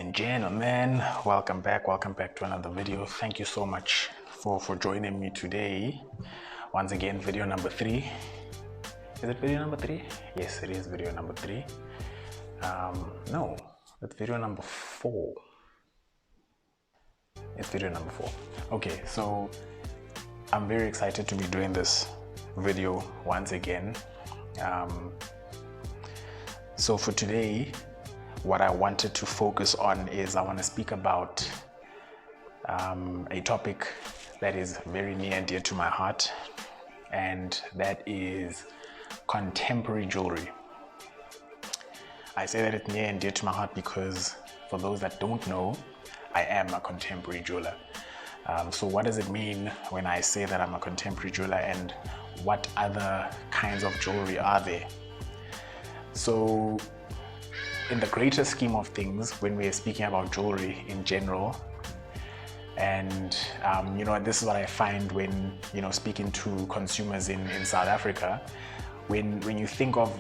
and gentlemen, welcome back to another video. Thank you so much for joining me today. Once again, video number 3. Is it video number 3? Yes, it is video number 3. No, it's video number 4. It's video number 4. Okay, so I'm very excited to be doing this video once again. So for today, what I wanted to focus on is I want to speak about a topic that is very near and dear to my heart, and that is contemporary jewelry. I say that it's near and dear to my heart because for those that don't know, I am a contemporary jeweler. So what does it mean when I say that I'm a contemporary jeweler, and what other kinds of jewelry are there? So in the greater scheme of things, when we're speaking about jewelry in general, and this is what I find when speaking to consumers in South Africa, when you think of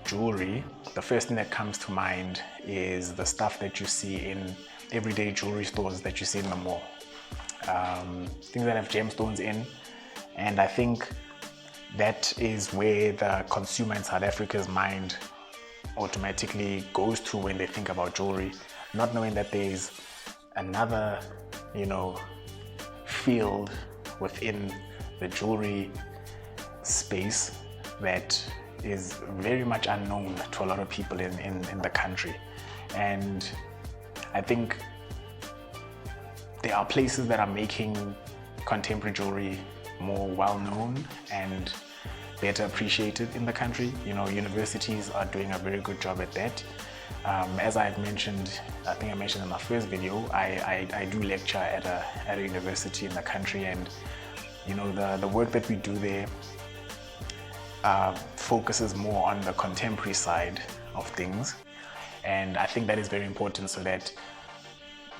jewelry, the first thing that comes to mind is the stuff that you see in everyday jewelry stores that you see in the mall, things that have gemstones in. And I think that is where the consumer in South Africa's mind automatically goes to when they think about jewelry, not knowing that there's another field within the jewelry space that is very much unknown to a lot of people in the country. And I think there are places that are making contemporary jewelry more well known and better appreciated in the country. Universities are doing a very good job at that. As I had mentioned, I think I mentioned in my first video, I do lecture at a university in the country, and the work that we do there focuses more on the contemporary side of things, and I think that is very important so that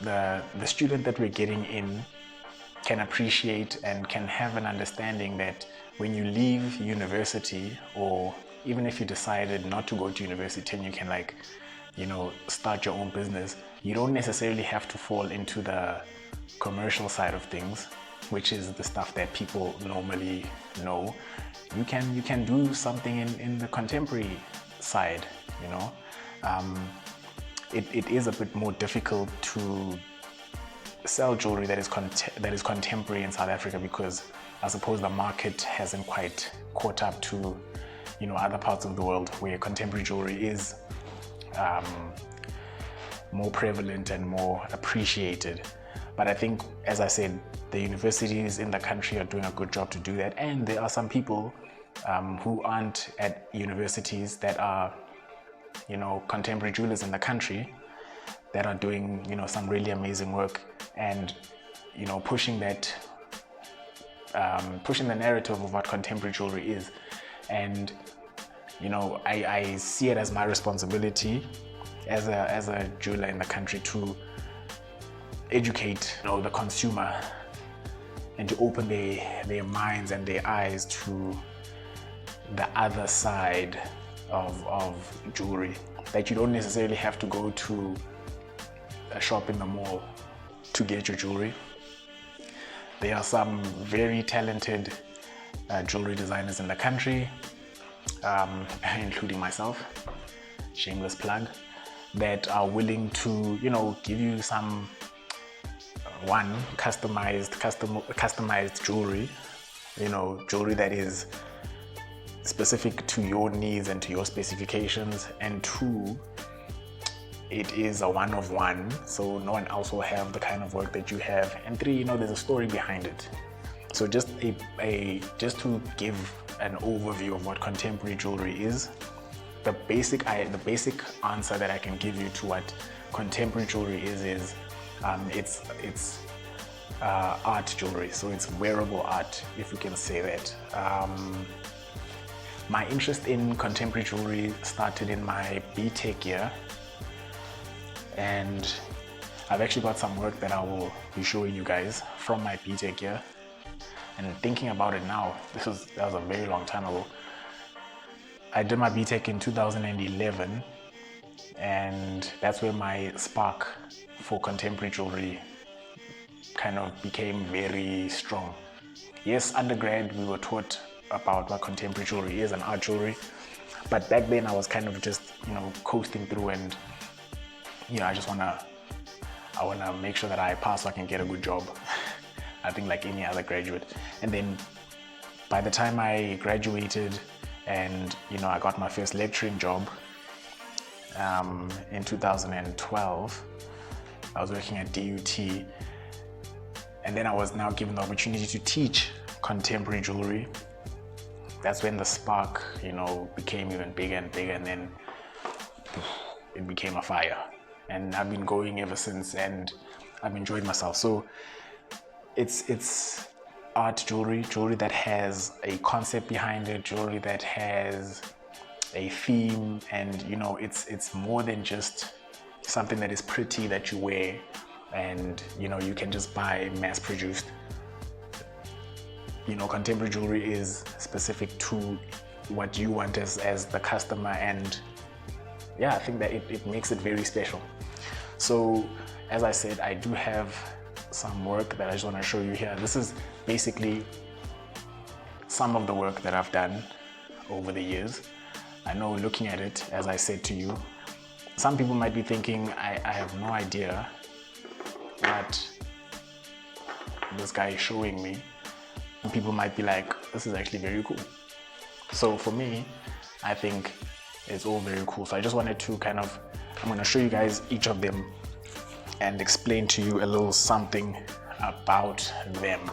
the student that we're getting in can appreciate and can have an understanding that when you leave university, or even if you decided not to go to university and you can start your own business, you don't necessarily have to fall into the commercial side of things, which is the stuff that people normally know. You can do something in the contemporary side. It is a bit more difficult to sell jewelry that is contemporary in South Africa, because I suppose the market hasn't quite caught up to other parts of the world where contemporary jewelry is more prevalent and more appreciated. But I think, as I said, the universities in the country are doing a good job to do that, and there are some people who aren't at universities that are contemporary jewelers in the country that are doing some really amazing work, and pushing that pushing the narrative of what contemporary jewelry is. And I see it as my responsibility as a jeweler in the country to educate the consumer and to open their minds and their eyes to the other side of jewelry, that you don't necessarily have to go to a shop in the mall to get your jewelry. There are some very talented jewelry designers in the country, including myself, shameless plug, that are willing to give you some customized jewelry, jewelry that is specific to your needs and to your specifications, and 2, it is a one of one, so no one else will have the kind of work that you have, and 3, there's a story behind it. So just to give an overview of what contemporary jewelry is, the basic answer that I can give you to what contemporary jewelry is it's art jewelry. So it's wearable art, if we can say that. My interest in contemporary jewelry started in my BTech year, and I've actually got some work that I will be showing you guys from my BTech year. And thinking about it now, that was a very long time ago. I did my BTech in 2011, and that's where my spark for contemporary jewelry kind of became very strong. Yes, undergrad we were taught about what contemporary jewelry is and art jewelry, but back then I was kind of just, coasting through, and I wanna make sure that I pass so I can get a good job. I think like any other graduate. And then by the time I graduated and I got my first lecturing job in 2012, I was working at DUT, and then I was now given the opportunity to teach contemporary jewelry. That's when the spark, became even bigger and bigger, and then it became a fire. And I've been going ever since, and I've enjoyed myself. So it's art jewelry that has a concept behind it, jewelry that has a theme, and it's more than just something that is pretty that you wear and you can just buy mass produced. Contemporary jewelry is specific to what you want as the customer, and yeah, I think that it makes it very special. So as I said, I do have some work that I just want to show you here. This is basically some of the work that I've done over the years. I know looking at it, as I said to you, some people might be thinking, I have no idea what this guy is showing me. And people might be like, this is actually very cool. So for me, I think it's all very cool. So I just wanted to I'm going to show you guys each of them and explain to you a little something about them.